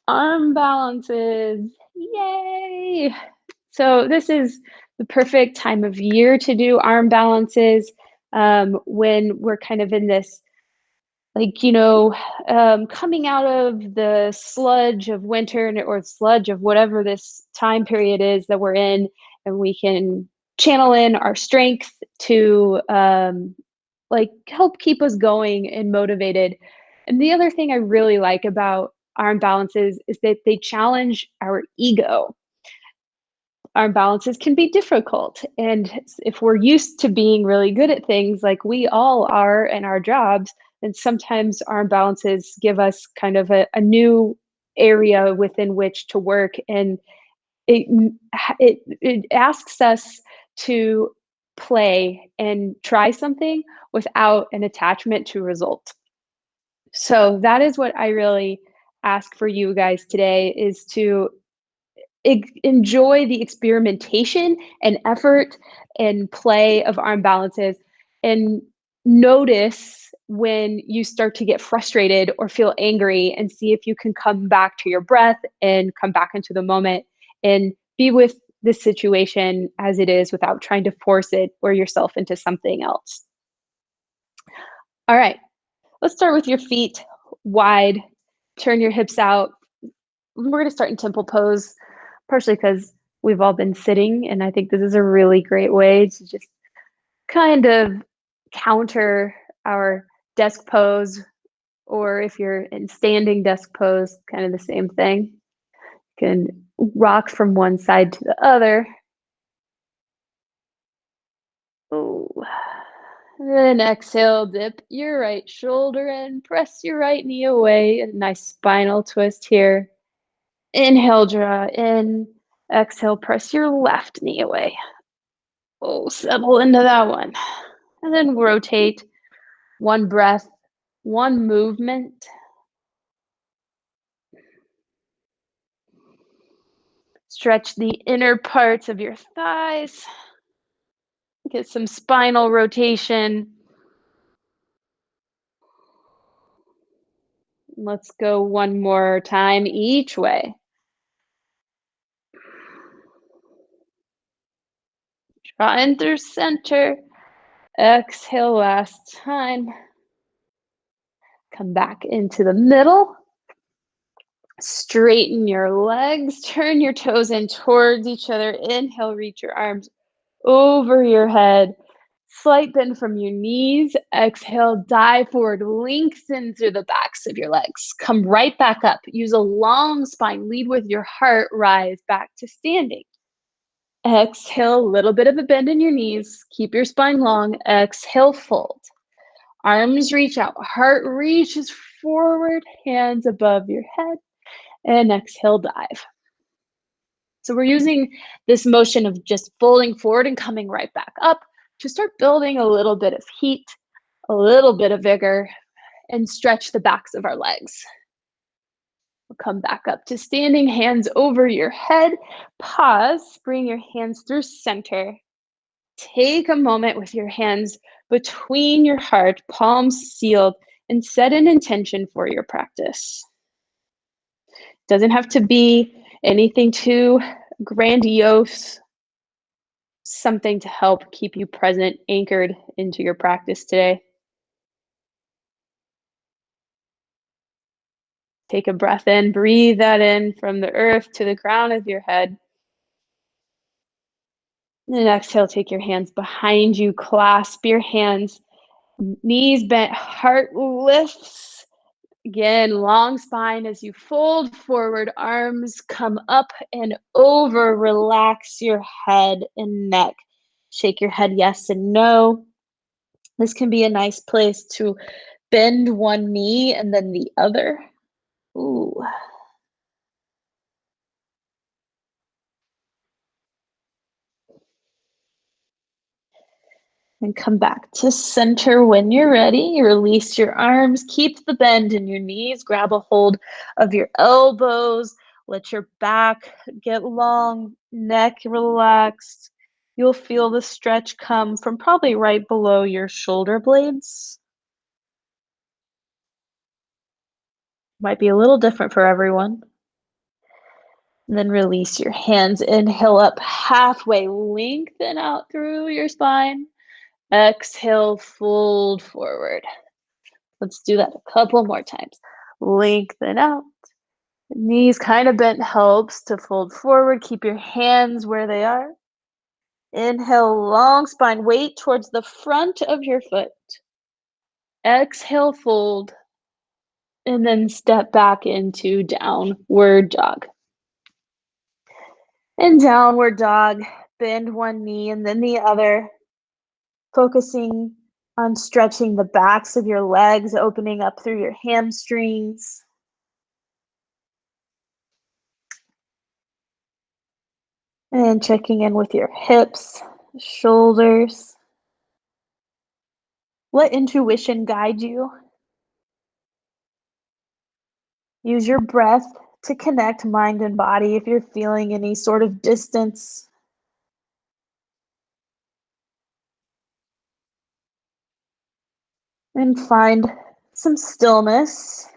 Arm balances. Yay! So this is the perfect time of year to do arm balances, when we're kind of in this, like, coming out of the sludge of winter or sludge of whatever this time period is that we're in, and we can channel in our strength to, like, help keep us going and motivated. And the other thing I really like about arm balances is that they challenge our ego. Arm balances can be difficult, and if we're used to being really good at things like we all are in our jobs, then sometimes arm balances give us kind of a new area within which to work, and it it asks us to play and try something without an attachment to result. So that is what I really ask for you guys today, is to enjoy the experimentation and effort and play of arm balances, and notice when you start to get frustrated or feel angry, and see if you can come back to your breath and come back into the moment and be with the situation as it is without trying to force it or yourself into something else. All right, let's start with your feet wide. Turn your hips out. We're going to start in temple pose, partially because we've all been sitting, and I think this is a really great way to just kind of counter our desk pose, or if you're in standing desk pose, kind of the same thing. You can rock from one side to the other. Oh. Then exhale, dip your right shoulder in, press your right knee away. A nice spinal twist here. Inhale, draw in. Exhale, press your left knee away. Oh, settle into that one. And then rotate. One breath, one movement. Stretch the inner parts of your thighs. Get some spinal rotation. Let's go one more time each way. Draw in through center. Exhale last time. Come back into the middle. Straighten your legs. Turn your toes in towards each other. Inhale, reach your arms over your head. Slight bend from your knees. Exhale, dive forward. Lengthen through the backs of your legs. Come right back up. Use a long spine. Lead with your heart. Rise back to standing. Exhale, a little bit of a bend in your knees. Keep your spine long. Exhale, fold. Arms reach out. Heart reaches forward. Hands above your head. And exhale, dive. So we're using this motion of just folding forward and coming right back up to start building a little bit of heat, a little bit of vigor, and stretch the backs of our legs. We'll come back up to standing, hands over your head. Pause, bring your hands through center. Take a moment with your hands between your heart, palms sealed, and set an intention for your practice. Doesn't have to be anything too grandiose, something to help keep you present, anchored into your practice today. Take a breath in, breathe that in from the earth to the crown of your head. And then exhale, take your hands behind you, clasp your hands, knees bent, heart lifts. Again, long spine as you fold forward, arms come up and over. Relax your head and neck. Shake your head yes and no. This can be a nice place to bend one knee and then the other. Ooh. And come back to center when you're ready. Release your arms, keep the bend in your knees, grab a hold of your elbows, let your back get long, neck relaxed. You'll feel the stretch come from probably right below your shoulder blades. Might be a little different for everyone. And then release your hands. Inhale up halfway, lengthen out through your spine. Exhale, fold forward. Let's do that a couple more times. Lengthen out. Knees kind of bent helps to fold forward. Keep your hands where they are. Inhale, long spine, weight towards the front of your foot. Exhale, fold, and then step back into downward dog. In downward dog, bend one knee and then the other, focusing on stretching the backs of your legs, opening up through your hamstrings. And checking in with your hips, shoulders. Let intuition guide you. Use your breath to connect mind and body if you're feeling any sort of distance. And find some stillness.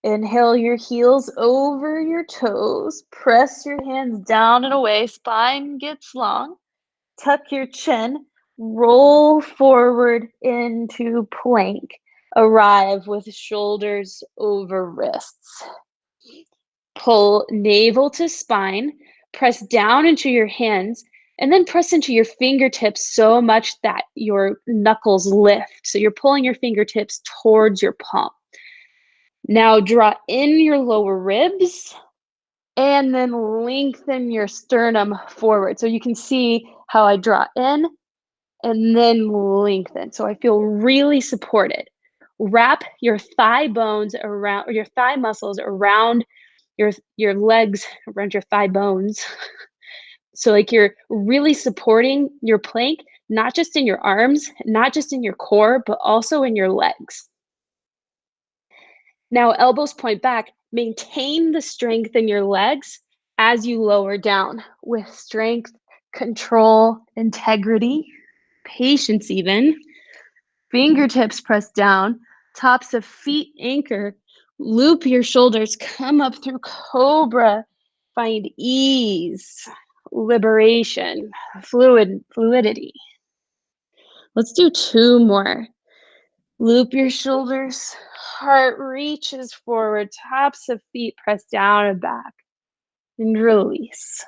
Inhale your heels over your toes. Press your hands down and away. Spine gets long. Tuck your chin. Roll forward into plank. Arrive with shoulders over wrists. Pull navel to spine. Press down into your hands. And then press into your fingertips so much that your knuckles lift. So you're pulling your fingertips towards your palm. Now draw in your lower ribs and then lengthen your sternum forward. So you can see how I draw in and then lengthen. So I feel really supported. Wrap your thigh bones around, or your thigh muscles around your legs, around your thigh bones. So like you're really supporting your plank, not just in your arms, not just in your core, but also in your legs. Now elbows point back. Maintain the strength in your legs as you lower down with strength, control, integrity, patience even. Fingertips press down, tops of feet anchor. Loop your shoulders, come up through cobra. Find ease, liberation, fluidity. Let's do two more. Loop your shoulders, heart reaches forward, tops of feet press down and back, and release.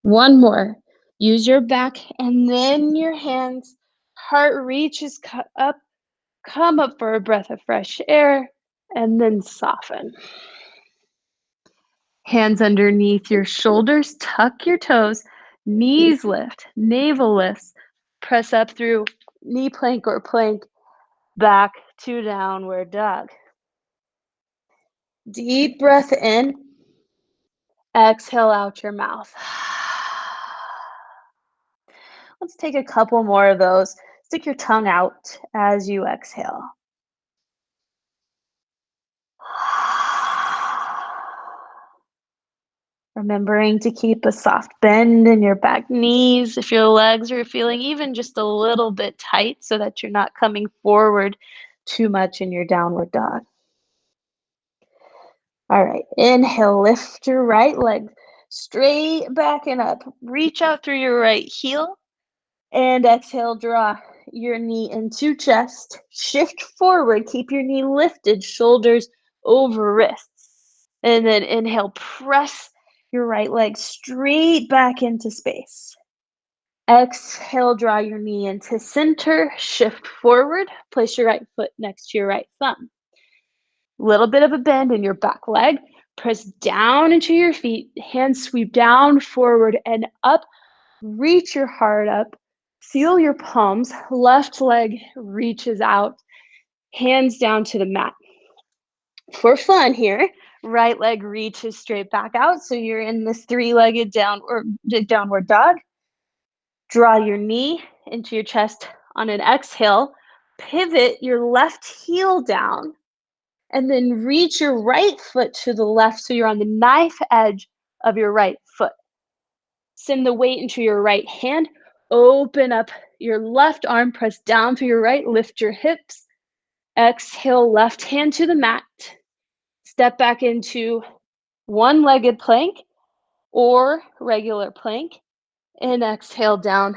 One more. Use your back and then your hands. Heart reaches up, come up for a breath of fresh air, and then soften. Hands underneath your shoulders, tuck your toes, knees lift, navel lifts, press up through knee plank or plank, back to downward dog. Deep breath in, exhale out your mouth. Let's take a couple more of those. Stick your tongue out as you exhale. Remembering to keep a soft bend in your back knees if your legs are feeling even just a little bit tight so that you're not coming forward too much in your downward dog. All right, inhale, lift your right leg straight back and up. Reach out through your right heel and exhale, draw your knee into chest. Shift forward, keep your knee lifted, shoulders over wrists. And then inhale, press your right leg straight back into space. Exhale, draw your knee into center, shift forward, place your right foot next to your right thumb. Little bit of a bend in your back leg. Press down into your feet, hands sweep down, forward, and up. Reach your heart up. Feel your palms. Left leg reaches out, hands down to the mat. For fun here, right leg reaches straight back out. So you're in this three-legged downward dog. Draw your knee into your chest on an exhale. Pivot your left heel down. And then reach your right foot to the left so you're on the knife edge of your right foot. Send the weight into your right hand. Open up your left arm, press down through your right, lift your hips. Exhale, left hand to the mat. Step back into one-legged plank or regular plank, and exhale down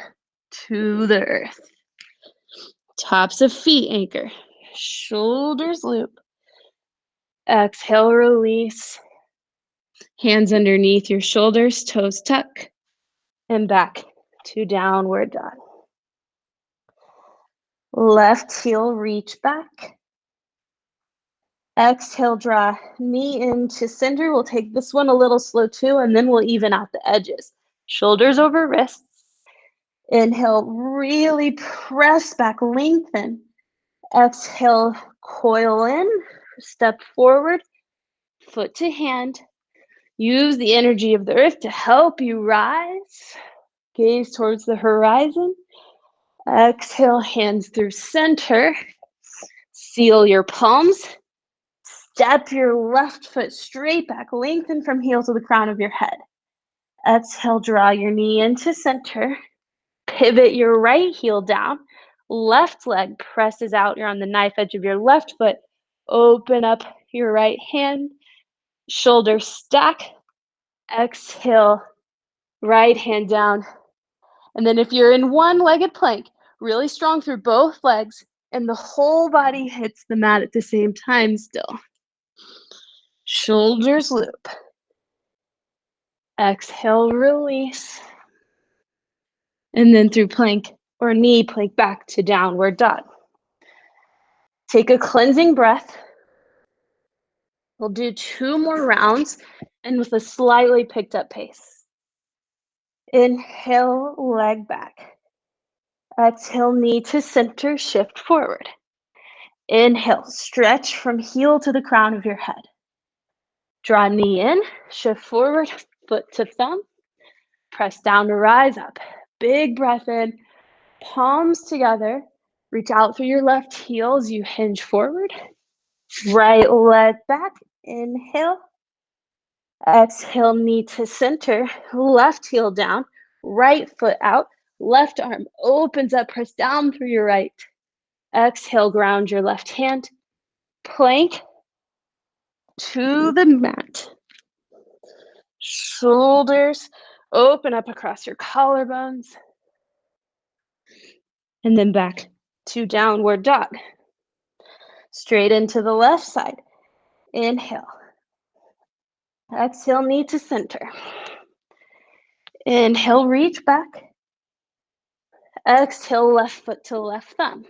to the earth. Tops of feet anchor, shoulders loop. Exhale, release. Hands underneath your shoulders, toes tuck, and back to downward dog. Left heel, reach back. Exhale, draw knee into center. We'll take this one a little slow too, and then we'll even out the edges. Shoulders over wrists. Inhale, really press back, lengthen. Exhale, coil in, step forward, foot to hand. Use the energy of the earth to help you rise. Gaze towards the horizon. Exhale, hands through center. Seal your palms. Step your left foot straight back, lengthen from heel to the crown of your head. Exhale, draw your knee into center. Pivot your right heel down. Left leg presses out. You're on the knife edge of your left foot. Open up your right hand. Shoulders stack. Exhale, right hand down. And then if you're in one-legged plank, really strong through both legs, and the whole body hits the mat at the same time still. Shoulders loop. Exhale, release. And then through plank or knee plank back to downward dog. Take a cleansing breath. We'll do 2 more rounds and with a slightly picked up pace. Inhale, leg back. Exhale, knee to center, shift forward. Inhale, stretch from heel to the crown of your head. Draw knee in, shift forward, foot to thumb. Press down to rise up. Big breath in, palms together. Reach out through your left heel as you hinge forward. Right leg back, inhale. Exhale, knee to center, left heel down, right foot out, left arm opens up, press down through your right. Exhale, ground your left hand, plank to the mat. Shoulders open up across your collarbones. And then back to downward dog. Straight into the left side. Inhale. Exhale, knee to center. Inhale, reach back. Exhale, left foot to left thumb.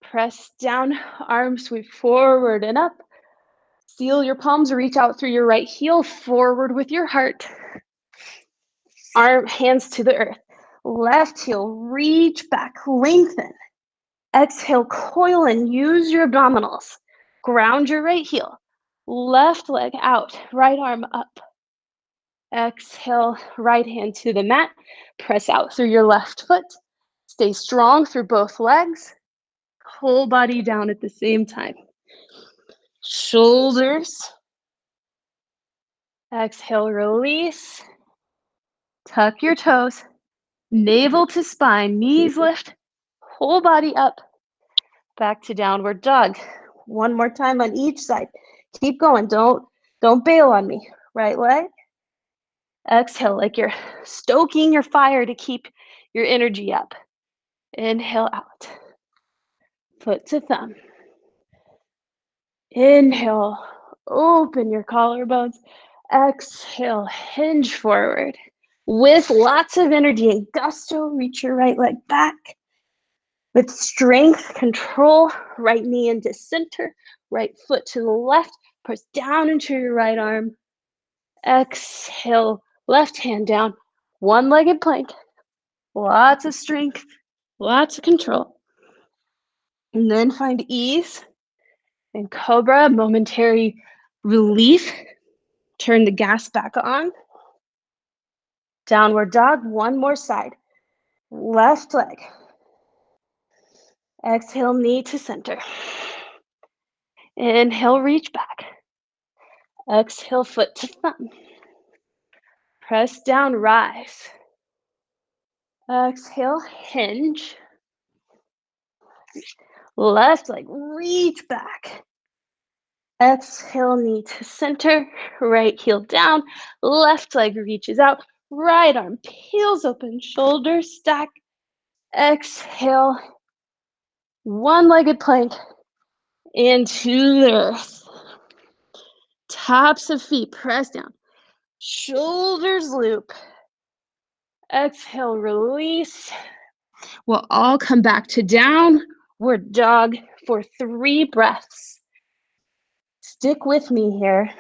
Press down, arms sweep forward and up. Seal your palms, reach out through your right heel, forward with your heart. Hands to the earth. Left heel, reach back, lengthen. Exhale, coil in, use your abdominals. Ground your right heel. Left leg out, right arm up. Exhale, right hand to the mat. Press out through your left foot. Stay strong through both legs. Whole body down at the same time. Shoulders. Exhale, release. Tuck your toes. Navel to spine, knees lift. Whole body up. Back to downward dog. One more time on each side. Keep going. Don't bail on me. Right leg. Exhale like you're stoking your fire to keep your energy up. Inhale out. Foot to thumb. Inhale. Open your collarbones. Exhale. Hinge forward. With lots of energy and gusto, reach your right leg back. With strength, control, right knee into center, right foot to the left, press down into your right arm. Exhale, left hand down, one-legged plank. Lots of strength, lots of control. And then find ease and cobra, momentary relief. Turn the gas back on. Downward dog, one more side. Left leg. Exhale, knee to center. Inhale, reach back. Exhale, foot to thumb. Press down, rise. Exhale, hinge. Left leg, reach back. Exhale, knee to center, right heel down, left leg reaches out, right arm peels open, shoulders stack. Exhale, one-legged plank into the earth. Tops of feet press down, shoulders loop. Exhale, release. We'll all come back to downward dog for 3 breaths. Stick with me here.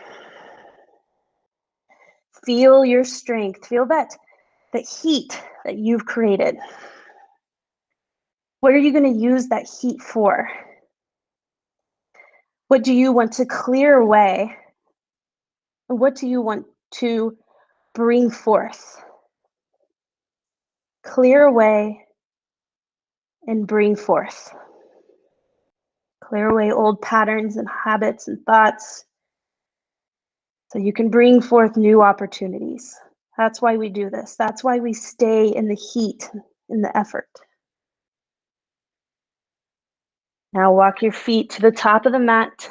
Feel your strength. Feel that heat that you've created. What are you going to use that heat for? What do you want to clear away? And what do you want to bring forth? Clear away and bring forth. Clear away old patterns and habits and thoughts so you can bring forth new opportunities. That's why we do this. That's why we stay in the heat, in the effort. Now walk your feet to the top of the mat.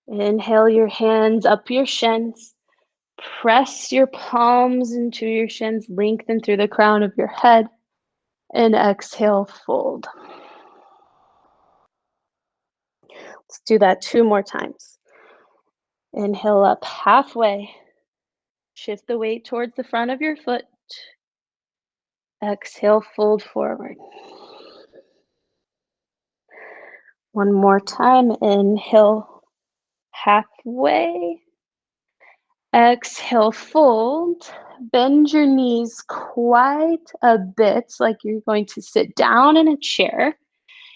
Inhale your hands up your shins. Press your palms into your shins, lengthen through the crown of your head, and exhale, fold. Let's do that 2 more times. Inhale up halfway. Shift the weight towards the front of your foot. Exhale, fold forward. One more time. Inhale halfway. Exhale, fold. Bend your knees quite a bit, like you're going to sit down in a chair,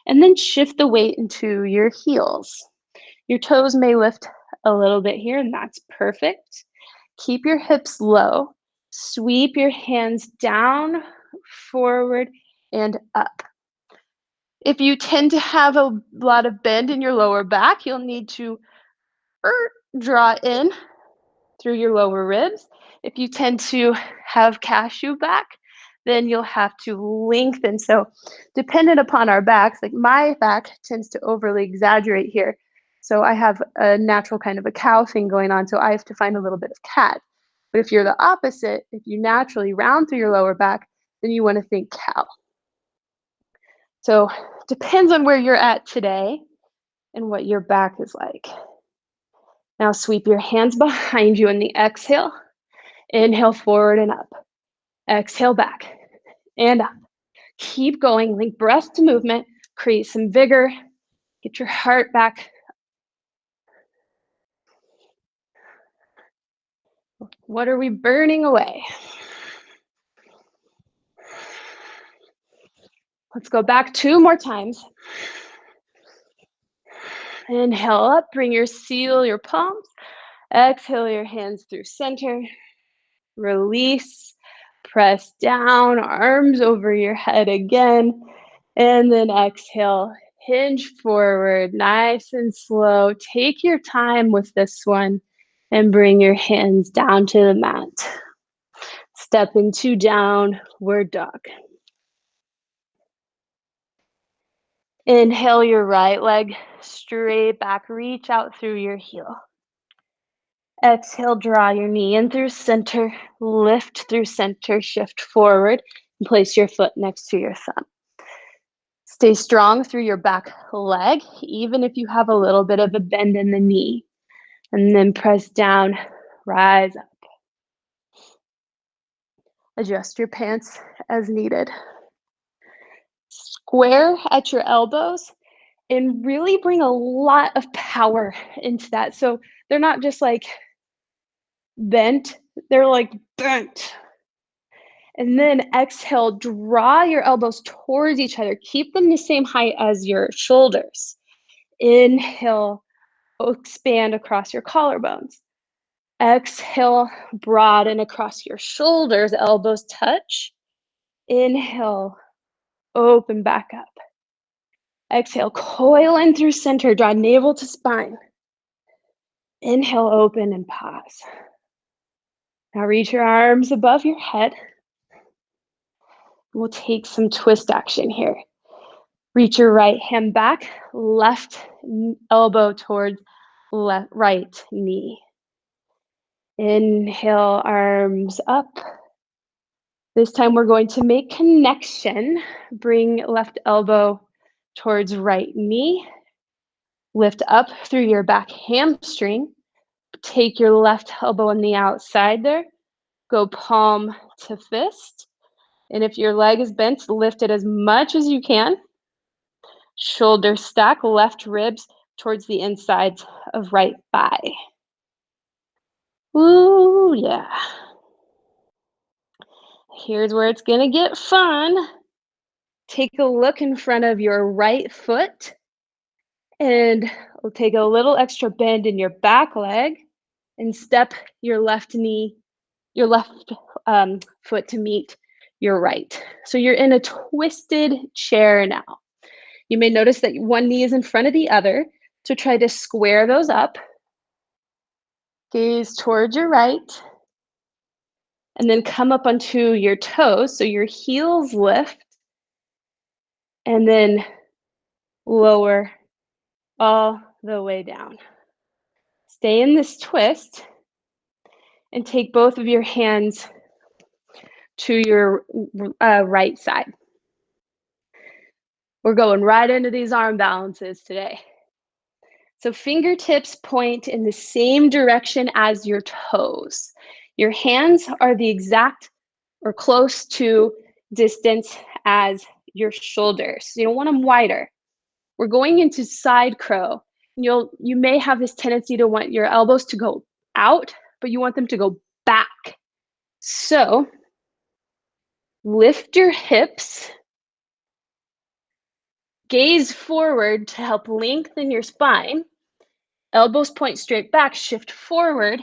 and then shift the weight into your heels. Your toes may lift a little bit here, and that's perfect. Keep your hips low. Sweep your hands down, forward, and up. If you tend to have a lot of bend in your lower back, you'll need to draw in through your lower ribs. If you tend to have cashew back, then you'll have to lengthen. So dependent upon our backs, like my back tends to overly exaggerate here. So I have a natural kind of a cow thing going on, so I have to find a little bit of cat. But if you're the opposite, if you naturally round through your lower back, then you want to think cow. So depends on where you're at today and what your back is like. Now sweep your hands behind you in the exhale. Inhale forward and up. Exhale back and up. Keep going. Link breath to movement. Create some vigor. Get your heart back. What are we burning away? Let's go back 2 more times. Inhale up. Bring your palms. Exhale your hands through center. Release. Press down. Arms over your head again. And then exhale. Hinge forward, nice and slow. Take your time with this one and bring your hands down to the mat. Step into downward dog. Inhale your right leg straight back, reach out through your heel. Exhale, draw your knee in through center, lift through center, shift forward, and place your foot next to your thumb. Stay strong through your back leg, even if you have a little bit of a bend in the knee. And then press down, rise up. Adjust your pants as needed. Square at your elbows and really bring a lot of power into that. So they're not just like bent, they're like bent. And then exhale, draw your elbows towards each other. Keep them the same height as your shoulders. Inhale, expand across your collarbones. Exhale, broaden across your shoulders, elbows touch. Inhale, open back up. Exhale, coil in through center, draw navel to spine. Inhale, open and pause. Now reach your arms above your head. We'll take some twist action here. Reach your right hand back, left elbow towards right knee. Inhale, arms up. This time we're going to make connection. Bring left elbow towards right knee. Lift up through your back hamstring. Take your left elbow on the outside there. Go palm to fist. And if your leg is bent, lift it as much as you can. Shoulder stack, left ribs towards the inside of right thigh. Ooh, yeah. Here's where it's gonna get fun. Take a look in front of your right foot and we'll take a little extra bend in your back leg and step your left knee, your left foot to meet your right. So you're in a twisted chair now. You may notice that one knee is in front of the other. So try to square those up. Gaze towards your right. And then come up onto your toes. So your heels lift. And then lower all the way down. Stay in this twist and take both of your hands to your right side. We're going right into these arm balances today. So fingertips point in the same direction as your toes. Your hands are the exact or close to distance as your shoulders. You don't want them wider. We're going into side crow. You may have this tendency to want your elbows to go out, but you want them to go back. So lift your hips, gaze forward to help lengthen your spine. Elbows point straight back, shift forward.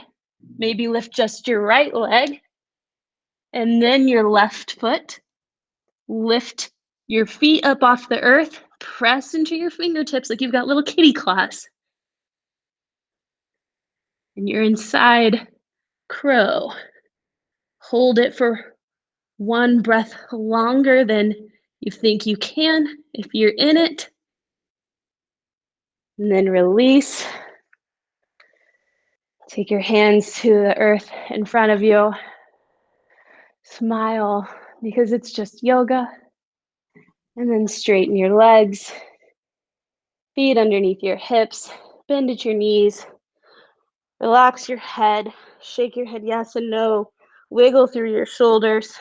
Maybe lift just your right leg and then your left foot. Lift your feet up off the earth, press into your fingertips like you've got little kitty claws. And you're inside crow. Hold it for one breath longer than you think you can if you're in it. And then release. Take your hands to the earth in front of you. Smile because it's just yoga. And then straighten your legs. Feet underneath your hips. Bend at your knees. Relax your head. Shake your head yes and no. Wiggle through your shoulders.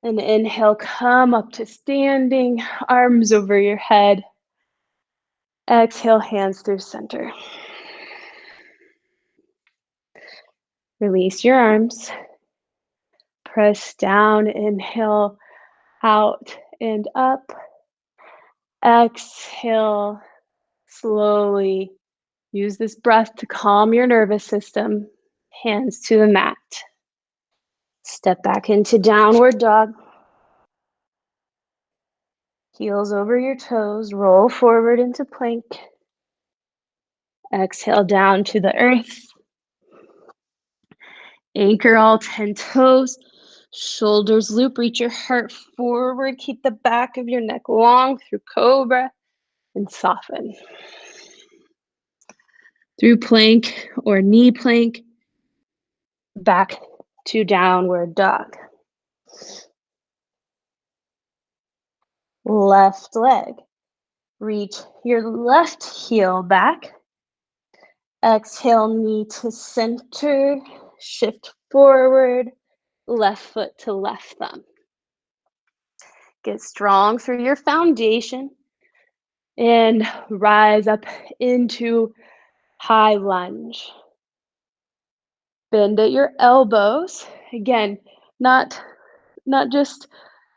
And inhale, come up to standing, arms over your head. Exhale, hands through center. Release your arms. Press down, inhale, out and up. Exhale, slowly. Use this breath to calm your nervous system. Hands to the mat. Step back into downward dog. Heels over your toes. Roll forward into plank. Exhale down to the earth. Anchor all 10 toes. Shoulders loop. Reach your heart forward. Keep the back of your neck long through cobra and soften. Through plank or knee plank. Back to downward dog. Left leg. Reach your left heel back. Exhale, knee to center. Shift forward. Left foot to left thumb. Get strong through your foundation. And rise up into high lunge. Bend at your elbows. Again, not just,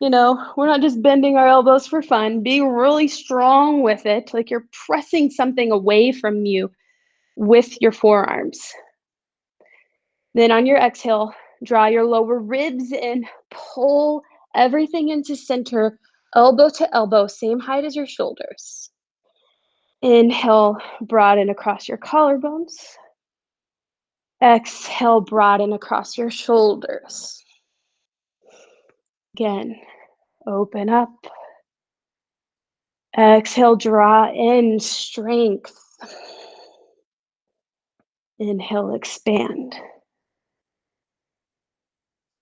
we're not just bending our elbows for fun. Be really strong with it, like you're pressing something away from you with your forearms. Then on your exhale, draw your lower ribs in, pull everything into center, elbow to elbow, same height as your shoulders. Inhale, broaden across your collarbones. Exhale, broaden across your shoulders. Again, open up. Exhale, draw in strength. Inhale, expand.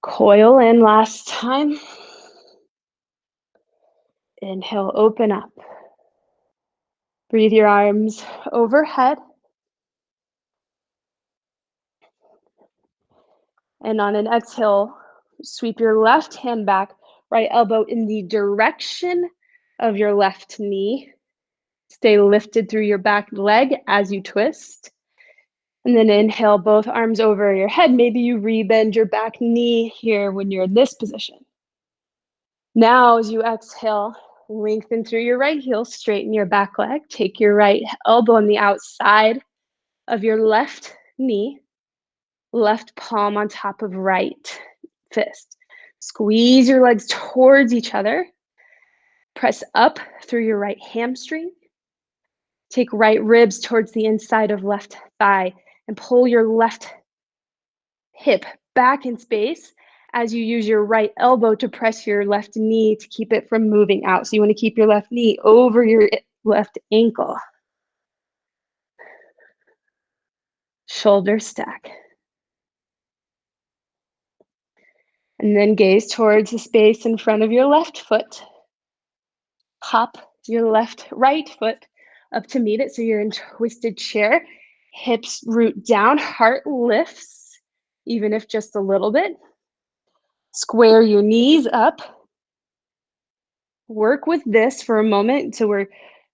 Coil in last time. Inhale, open up. Breathe your arms overhead. And on an exhale, sweep your left hand back, right elbow in the direction of your left knee. Stay lifted through your back leg as you twist. And then inhale, both arms over your head. Maybe you rebend your back knee here when you're in this position. Now, as you exhale, lengthen through your right heel, straighten your back leg. Take your right elbow on the outside of your left knee. Left palm on top of right fist. Squeeze your legs towards each other. Press up through your right hamstring. Take right ribs towards the inside of left thigh and pull your left hip back in space as you use your right elbow to press your left knee to keep it from moving out. So you want to keep your left knee over your left ankle. Shoulder stack. And then gaze towards the space in front of your left foot. Hop your right foot up to meet it so you're in twisted chair. Hips root down, heart lifts, even if just a little bit. Square your knees up. Work with this for a moment. So we're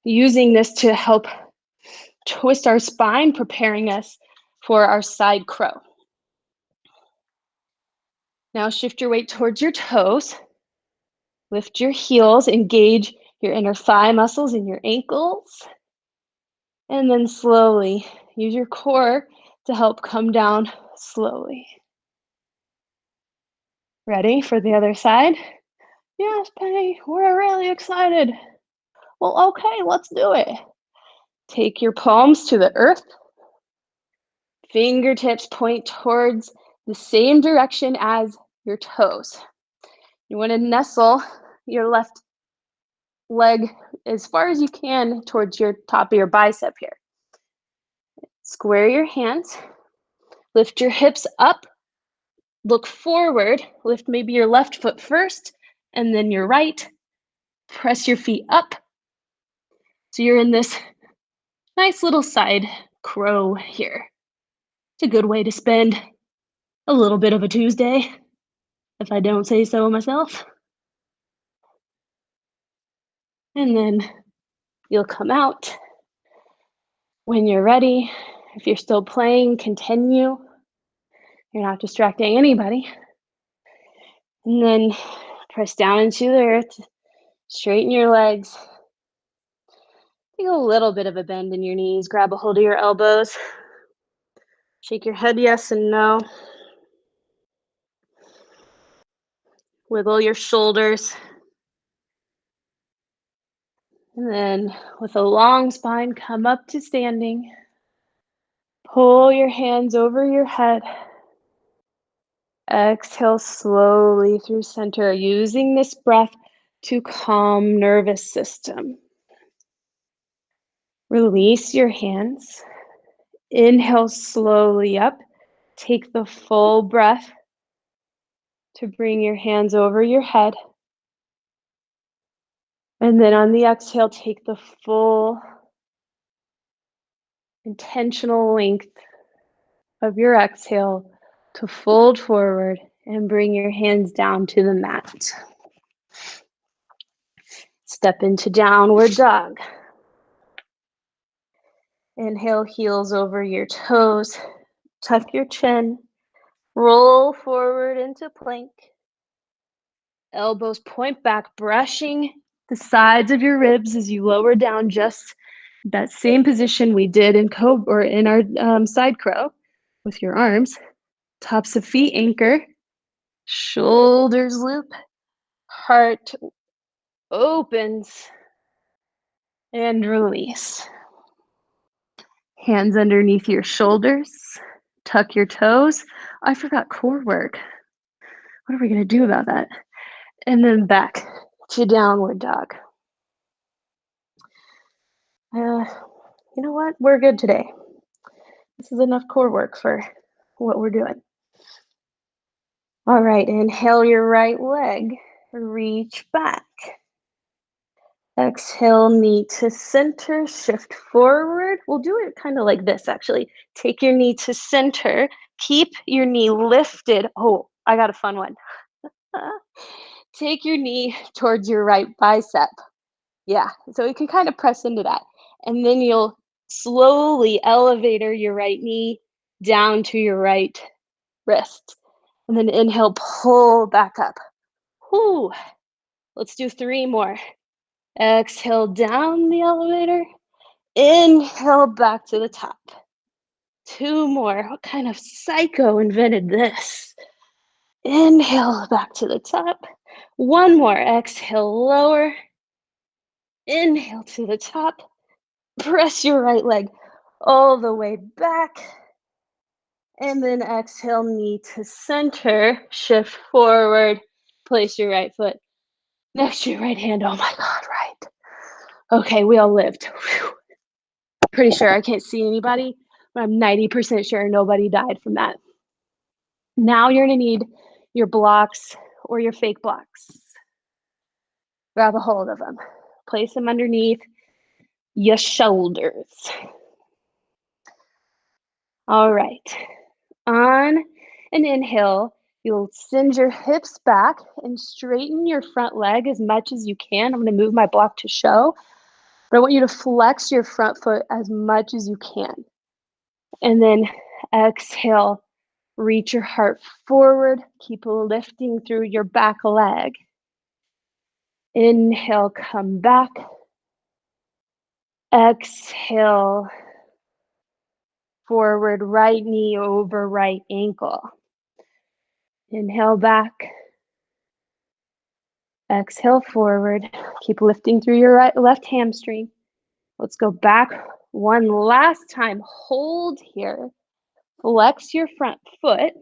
using this to help twist our spine, preparing us for our side crow. Now shift your weight towards your toes. Lift your heels, engage your inner thigh muscles and your ankles. And then slowly use your core to help come down slowly. Ready for the other side? Yes, Penny, we're really excited. Well, okay, let's do it. Take your palms to the earth. Fingertips point towards the same direction as your toes. You want to nestle your left leg as far as you can towards your top of your bicep here. Square your hands. Lift your hips up. Look forward. Lift maybe your left foot first and then your right. Press your feet up. So you're in this nice little side crow here. It's a good way to spend a little bit of a Tuesday, if I don't say so myself. And then you'll come out when you're ready. If you're still playing, continue. You're not distracting anybody. And then press down into the earth. Straighten your legs. Take a little bit of a bend in your knees. Grab a hold of your elbows. Shake your head yes and no. Wiggle your shoulders. And then with a long spine, come up to standing. Pull your hands over your head. Exhale slowly through center, using this breath to calm nervous system. Release your hands. Inhale slowly up. Take the full breath to bring your hands over your head. And then on the exhale, take the full intentional length of your exhale to fold forward and bring your hands down to the mat. Step into downward dog. Inhale, heels over your toes. Tuck your chin. Roll forward into plank. Elbows point back, brushing the sides of your ribs as you lower down, just that same position we did in cobra or in our side crow with your arms. Tops of feet anchor. Shoulders loop. Heart opens and release. Hands underneath your shoulders. Tuck your toes. I forgot core work. What are we going to do about that? And then back to downward dog. Uh, you know what? We're good today. This is enough core work for what we're doing. All right, inhale your right leg, reach back. Exhale, knee to center, shift forward. We'll do it kind of like this actually. Take your knee to center, keep your knee lifted. Oh, I got a fun one. Take your knee towards your right bicep. Yeah, so you can kind of press into that. And then you'll slowly elevate your right knee down to your right wrist. And then inhale, pull back up. Whew. Let's do 3 more. Exhale down the elevator. Inhale back to the top. 2 more. What kind of psycho invented this? Inhale back to the top. 1 more. Exhale, lower. Inhale to the top. Press your right leg all the way back. And then exhale, knee to center. Shift forward. Place your right foot next to your right hand. Oh my God, right. Okay, we all lived. Whew. Pretty sure I can't see anybody, but I'm 90% sure nobody died from that. Now you're gonna need your blocks or your fake blocks. Grab a hold of them. Place them underneath your shoulders. All right. On an inhale, you'll send your hips back and straighten your front leg as much as you can. I'm gonna move my block to show, but I want you to flex your front foot as much as you can. And then exhale, reach your heart forward, keep lifting through your back leg. Inhale, come back. Exhale, forward, right knee over right ankle. Inhale back. Exhale forward. Keep lifting through your left hamstring. Let's go back one last time. Hold here. Flex your front foot.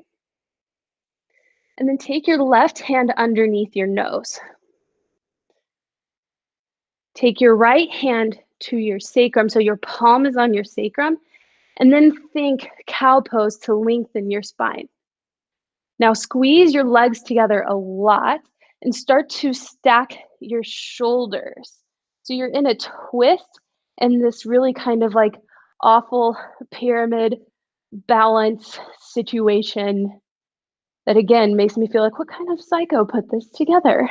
And then take your left hand underneath your nose. Take your right hand to your sacrum, so your palm is on your sacrum, and then think cow pose to lengthen your spine. Now squeeze your legs together a lot and start to stack your shoulders. So you're in a twist and this really kind of like awful pyramid balance situation that again makes me feel like, what kind of psycho put this together?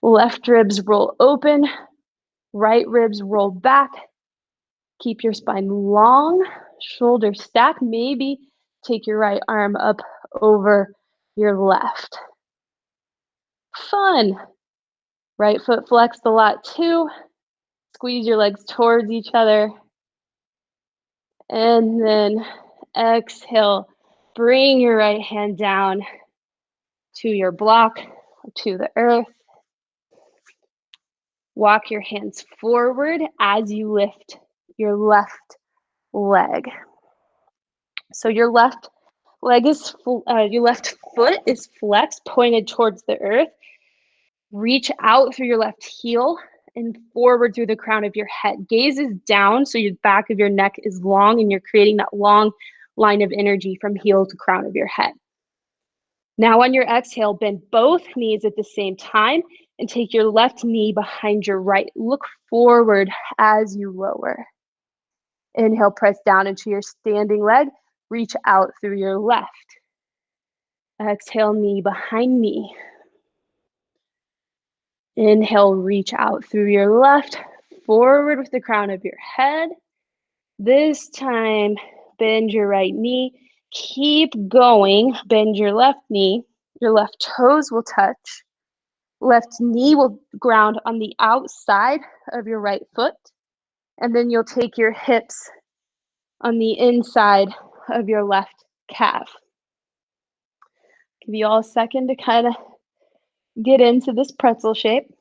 Left ribs roll open, right ribs roll back. Keep your spine long, shoulders stack. Maybe take your right arm up over your left. Fun. Right foot flexed a lot too. Squeeze your legs towards each other. And then exhale. Bring your right hand down to your block, to the earth. Walk your hands forward as you lift your left leg. So your left leg is your left foot is flexed, pointed towards the earth. Reach out through your left heel and forward through the crown of your head. Gaze is down, so your back of your neck is long, and you're creating that long line of energy from heel to crown of your head. Now on your exhale, bend both knees at the same time and take your left knee behind your right. Look forward as you lower. Inhale, press down into your standing leg. Reach out through your left. Exhale, knee behind knee. Inhale, reach out through your left, forward with the crown of your head. This time, bend your right knee. Keep going. Bend your left knee. Your left toes will touch. Left knee will ground on the outside of your right foot. And then you'll take your hips on the inside of your left calf. Give you all a second to kind of get into this pretzel shape.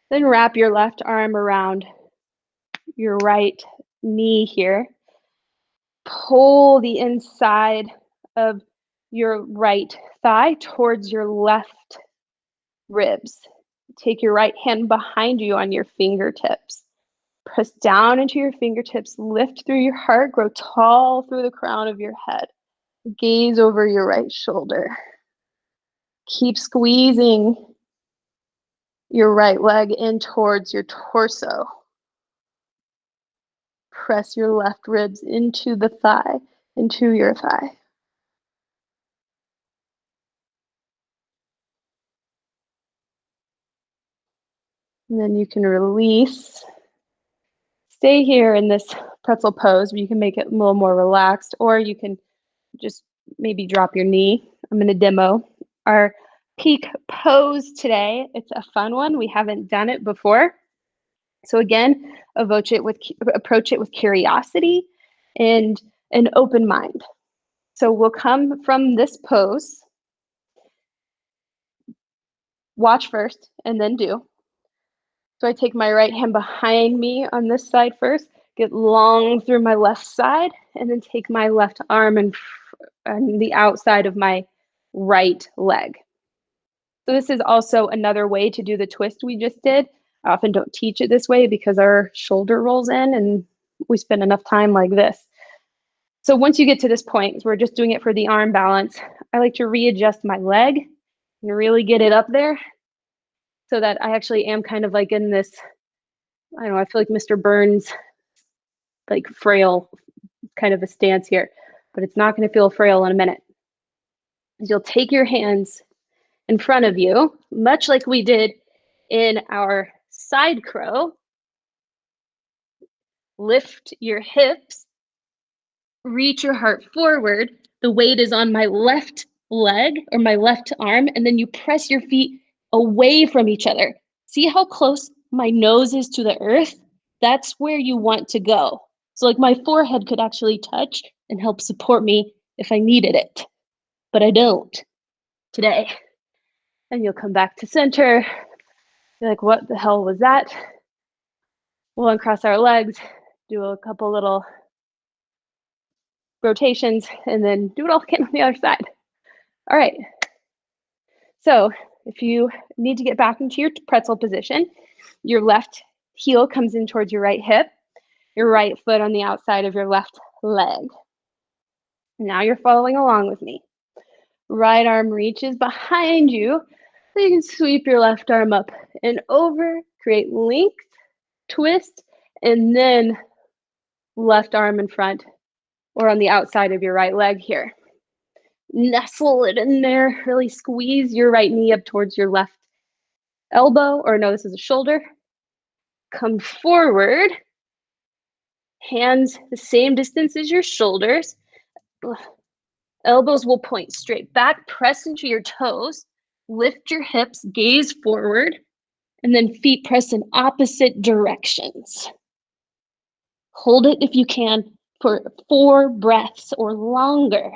Then wrap your left arm around your right knee here. Pull the inside of your right thigh towards your left ribs. Take your right hand behind you on your fingertips. Press down into your fingertips, lift through your heart, grow tall through the crown of your head. Gaze over your right shoulder. Keep squeezing your right leg in towards your torso. Press your left ribs into the thigh, into your thigh. And then you can release. Stay here in this pretzel pose, but you can make it a little more relaxed, or you can just maybe drop your knee. I'm going to demo our peak pose today. It's a fun one. We haven't done it before. So again, approach it with curiosity and an open mind. So we'll come from this pose. Watch first and then do. So I take my right hand behind me on this side first, get long through my left side, and then take my left arm and the outside of my right leg. So this is also another way to do the twist we just did. I often don't teach it this way because our shoulder rolls in and we spend enough time like this. So once you get to this point, we're just doing it for the arm balance. I like to readjust my leg and really get it up there so that I actually am kind of like in this, I don't know, I feel like Mr. Burns, like frail kind of a stance here, but it's not going to feel frail in a minute. You'll take your hands in front of you, much like we did in our side crow. Lift your hips, reach your heart forward. The weight is on my left leg or my left arm, and then you press your feet away from each other. See how close my nose is to the earth? That's where you want to go. So like my forehead could actually touch and help support me if I needed it, but I don't today. And you'll come back to center. You're like, what the hell was that? We'll uncross our legs, do a couple little rotations, and then do it all again on the other side. All right. So if you need to get back into your pretzel position, your left heel comes in towards your right hip, your right foot on the outside of your left leg. Now you're following along with me. Right arm reaches behind you, so you can sweep your left arm up and over, create length, twist, and then left arm in front or on the outside of your right leg here. Nestle it in there, really squeeze your right knee up towards your left elbow, or no, this is a shoulder. Come forward, hands the same distance as your shoulders. Elbows will point straight back, press into your toes, lift your hips, gaze forward, and then feet press in opposite directions. Hold it if you can for 4 breaths or longer.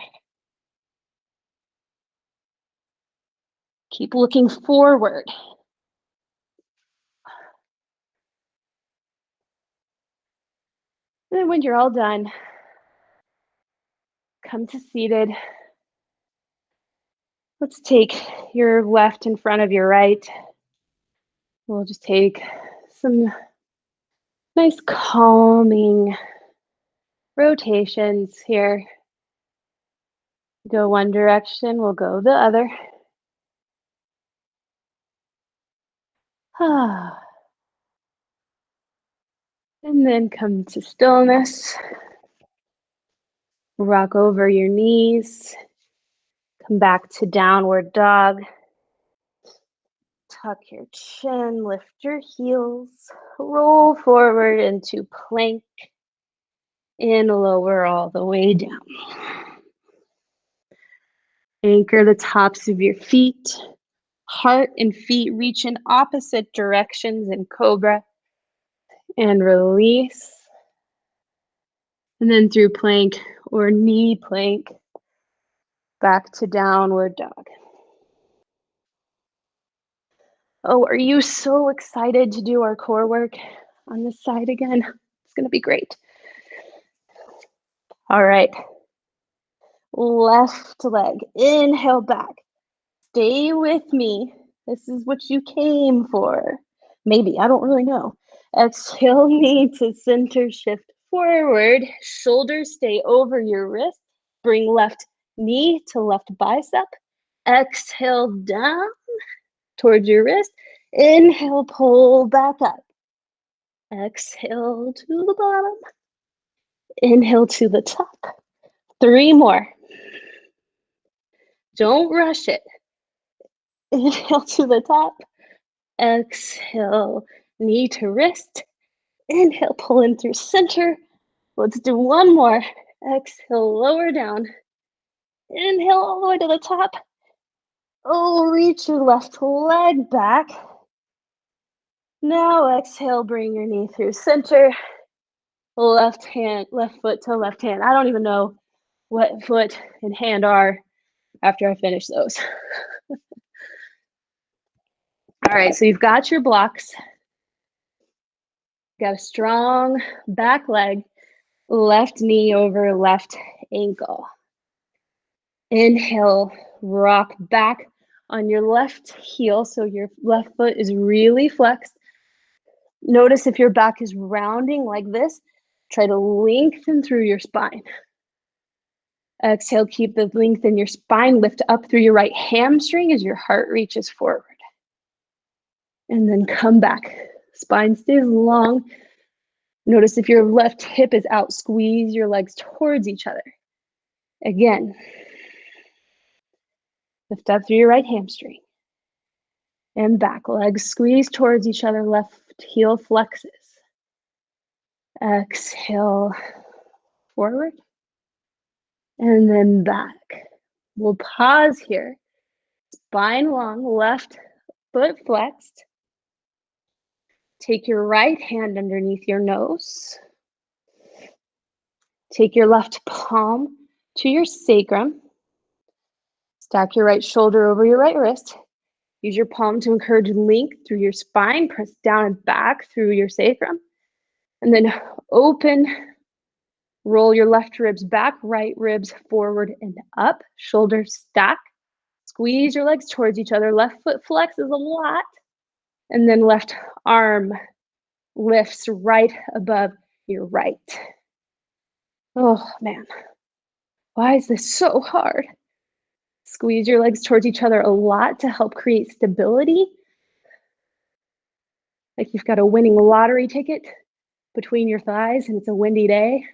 Keep looking forward. And then when you're all done, come to seated. Let's take your left in front of your right. We'll just take some nice calming rotations here. Go one direction, we'll go the other. And then come to stillness. Rock over your knees. Come back to downward dog. Tuck your chin, lift your heels, roll forward into plank, and lower all the way down. Anchor the tops of your feet. Heart and feet reach in opposite directions in cobra, and release. And then through plank or knee plank, back to downward dog. Oh, are you so excited to do our core work on this side again? It's going to be great. All right. Left leg, inhale back. Stay with me. This is what you came for. Maybe, I don't really know. Exhale, knee to center, shift forward. Shoulders stay over your wrist. Bring left knee to left bicep. Exhale down towards your wrist. Inhale, pull back up. Exhale to the bottom. Inhale to the top. 3 more. Don't rush it. Inhale to the top. Exhale, knee to wrist. Inhale, pull in through center. Let's do 1 more. Exhale, lower down. Inhale all the way to the top. Oh, reach your left leg back. Now exhale, bring your knee through center. Left foot to left hand. I don't even know what foot and hand are after I finish those. All right, so you've got your blocks. Got a strong back leg, left knee over left ankle. Inhale, rock back on your left heel, so your left foot is really flexed. Notice if your back is rounding like this, try to lengthen through your spine. Exhale, keep the length in your spine, lift up through your right hamstring as your heart reaches forward. And then come back. Spine stays long. Notice if your left hip is out, squeeze your legs towards each other. Again, lift up through your right hamstring. And back, legs squeeze towards each other, left heel flexes. Exhale, forward. And then back. We'll pause here. Spine long, left foot flexed. Take your right hand underneath your nose. Take your left palm to your sacrum. Stack your right shoulder over your right wrist. Use your palm to encourage length through your spine. Press down and back through your sacrum. And then open. Roll your left ribs back, right ribs forward and up. Shoulders stack. Squeeze your legs towards each other. Left foot flexes a lot. And then left arm lifts right above your right. Oh man, why is this so hard? Squeeze your legs towards each other a lot to help create stability. Like you've got a winning lottery ticket between your thighs and it's a windy day.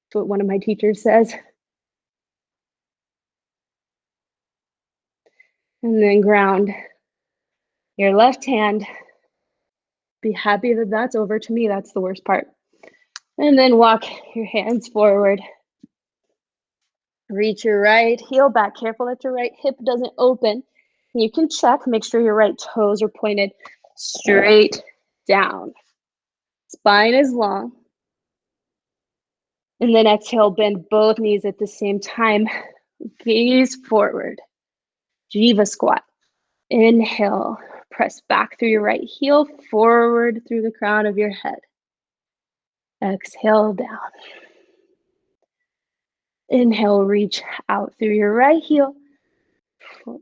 That's what one of my teachers says. And then ground your left hand. Be happy that that's over. To me, that's the worst part. And then walk your hands forward. Reach your right heel back. Careful that your right hip doesn't open. You can check, make sure your right toes are pointed straight down. Spine is long. And then exhale, bend both knees at the same time. Gaze forward. Jiva squat. Inhale, press back through your right heel, forward through the crown of your head. Exhale down. Inhale, reach out through your right heel.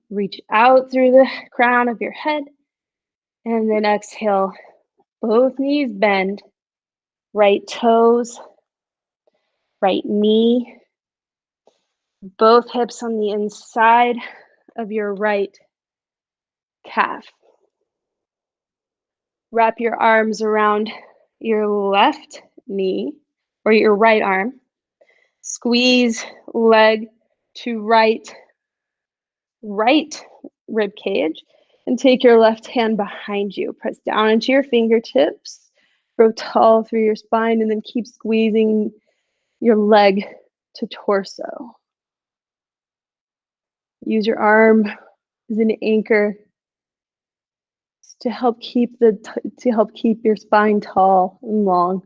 Reach out through the crown of your head. And then exhale, both knees bend. Right toes, right knee. Both hips on the inside of your right calf. Wrap your arms around your left knee or your right arm. Squeeze leg to right rib cage and take your left hand behind you. Press down into your fingertips. Grow tall through your spine and then keep squeezing your leg to torso. Use your arm as an anchor to help keep your spine tall and long.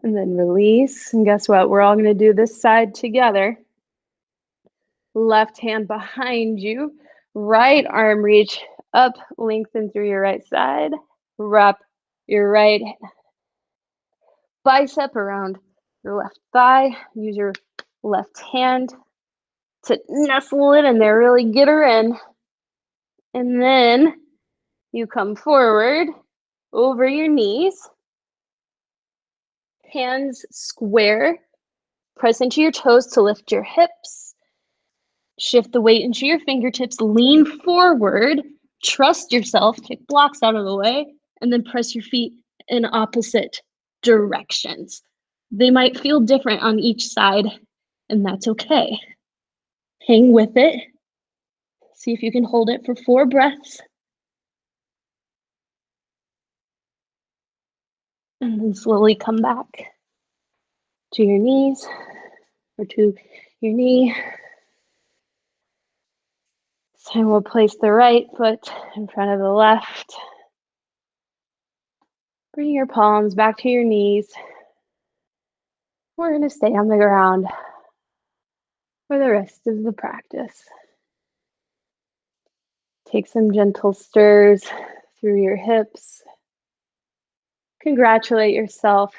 And then release. And guess what? We're all going to do this side together. Left hand behind you. Right arm reach up, lengthen through your right side. Wrap your right bicep around your left thigh. Use your left hand to nestle it in there, really get her in. And then you come forward over your knees, hands square, press into your toes to lift your hips, shift the weight into your fingertips, lean forward, trust yourself, kick blocks out of the way, and then press your feet in opposite directions. They might feel different on each side, and that's okay. Hang with it. See if you can hold it for 4 breaths. And then slowly come back to your knees or to your knee. This time we'll place the right foot in front of the left. Bring your palms back to your knees. We're going to stay on the ground for the rest of the practice. Take some gentle stirs through your hips. Congratulate yourself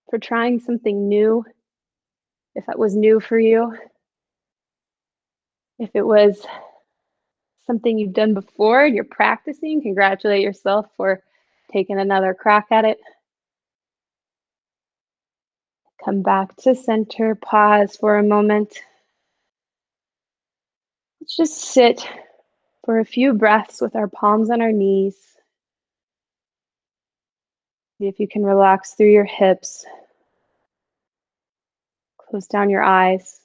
for trying something new, if that was new for you. If it was something you've done before and you're practicing, congratulate yourself for taking another crack at it. Come back to center, pause for a moment. Let's just sit for a few breaths with our palms on our knees. See if you can relax through your hips. Close down your eyes.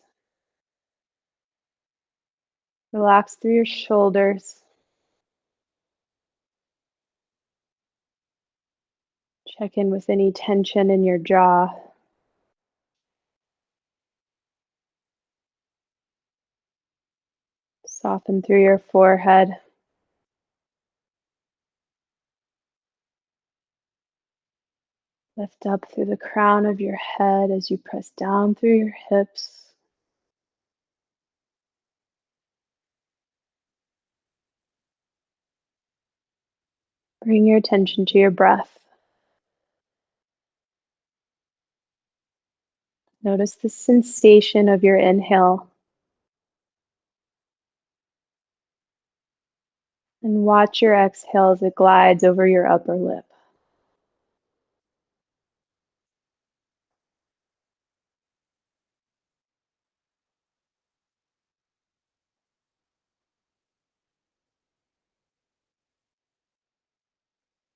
Relax through your shoulders. Check in with any tension in your jaw. Soften through your forehead. Lift up through the crown of your head as you press down through your hips. Bring your attention to your breath. Notice the sensation of your inhale. And watch your exhale as it glides over your upper lip.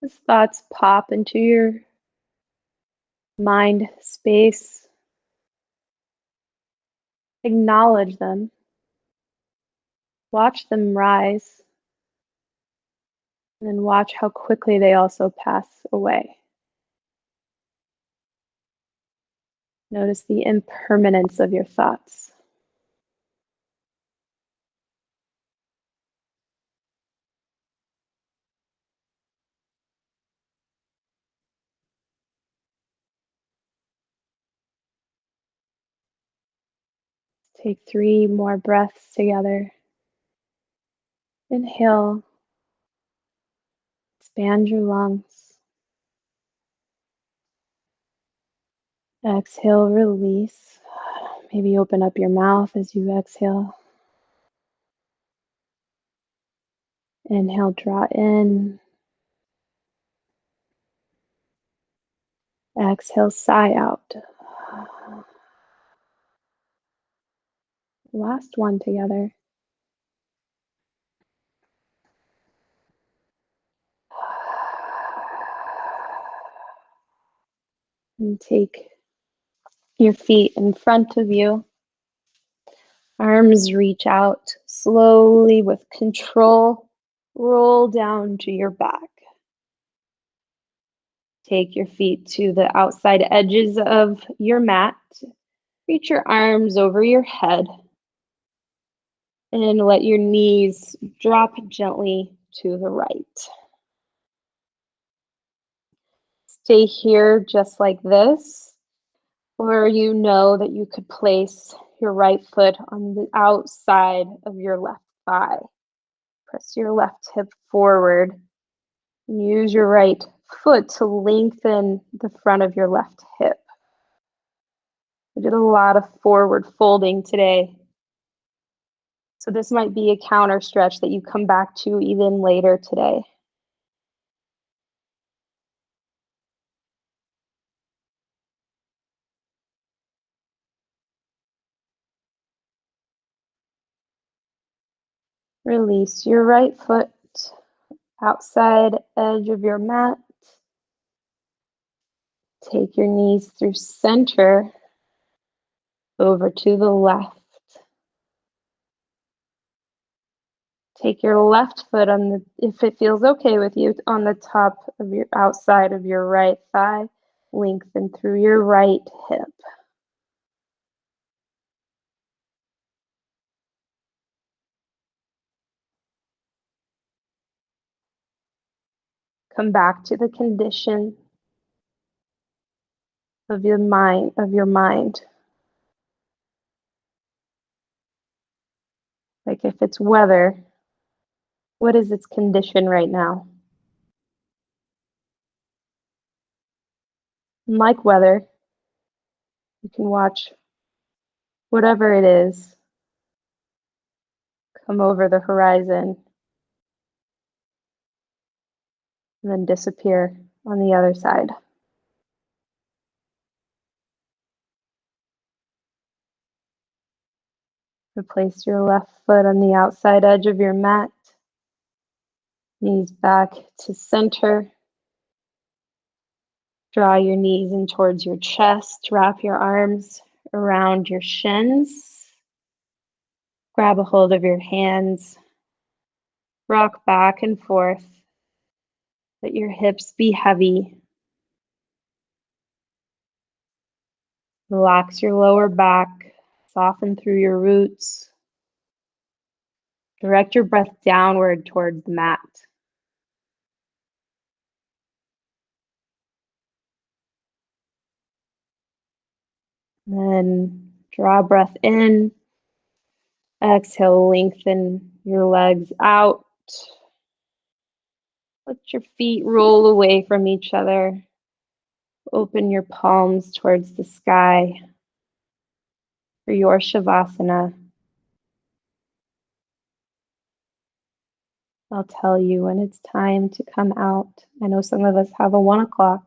As thoughts pop into your mind space, acknowledge them. Watch them rise. And then watch how quickly they also pass away. Notice the impermanence of your thoughts. Take 3 more breaths together. Inhale. Expand your lungs. Exhale, release. Maybe open up your mouth as you exhale. Inhale, draw in. Exhale, sigh out. Last one together. And take your feet in front of you. Arms reach out slowly with control. Roll down to your back. Take your feet to the outside edges of your mat. Reach your arms over your head. And let your knees drop gently to the right. Stay here just like this. Or you know that you could place your right foot on the outside of your left thigh. Press your left hip forward. And use your right foot to lengthen the front of your left hip. I did a lot of forward folding today. So this might be a counter stretch that you come back to even later today. Release your right foot, outside edge of your mat. Take your knees through center over to the left. Take your left foot on the, if it feels okay with you, on the top of your outside of your right thigh. Lengthen through your right hip. Come back to the condition of your mind. Like if it's weather, what is its condition right now? And like weather, you can watch whatever it is come over the horizon and then disappear on the other side. Replace your left foot on the outside edge of your mat. Knees back to center. Draw your knees in towards your chest. Wrap your arms around your shins. Grab a hold of your hands. Rock back and forth. Let your hips be heavy. Relax your lower back. Soften through your roots. Direct your breath downward towards the mat. Then draw breath in. Exhale, lengthen your legs out. Let your feet roll away from each other. Open your palms towards the sky for your Shavasana. I'll tell you when it's time to come out. I know some of us have a 1 o'clock.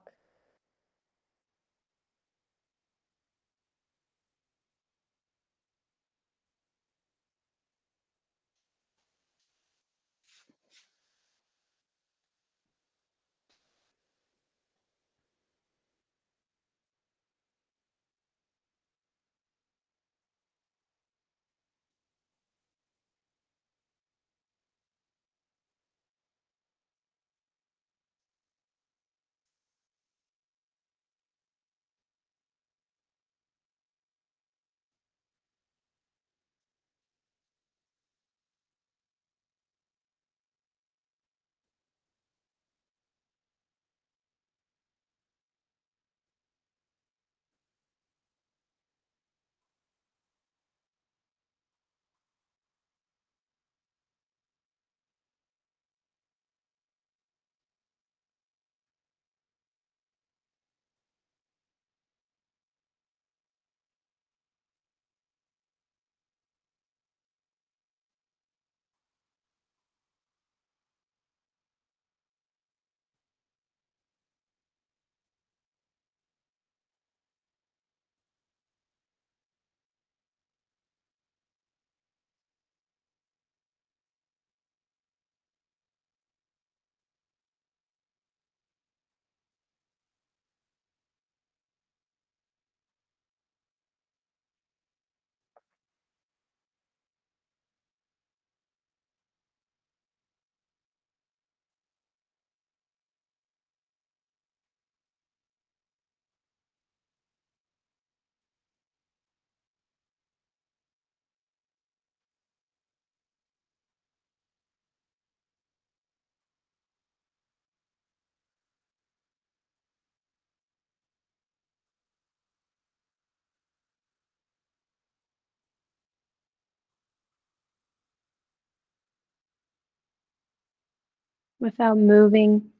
Without moving,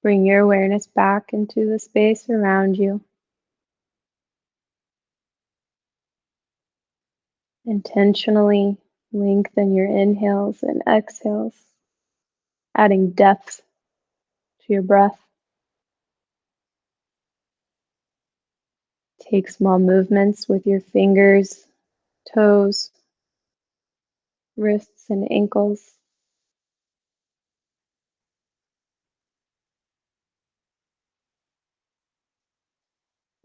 bring your awareness back into the space around you. Intentionally lengthen your inhales and exhales, adding depth to your breath. Take small movements with your fingers, toes, wrists, and ankles.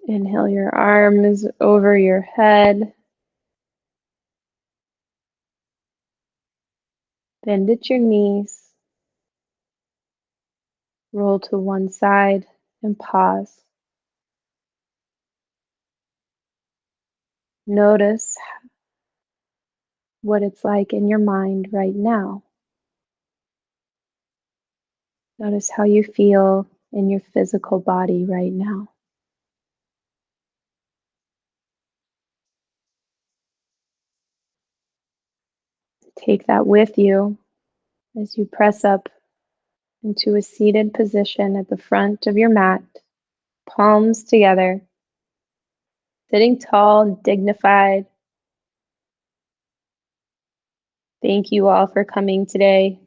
Inhale your arms over your head. Bend at your knees. Roll to one side and pause. Notice what it's like in your mind right now. Notice how you feel in your physical body right now. Take that with you as you press up into a seated position at the front of your mat, palms together, sitting tall, dignified. Thank you all for coming today.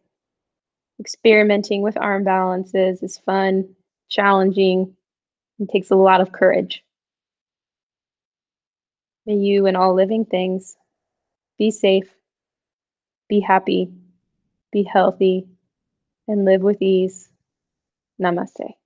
Experimenting with arm balances is fun, challenging, and takes a lot of courage. May you and all living things be safe, be happy, be healthy, and live with ease. Namaste.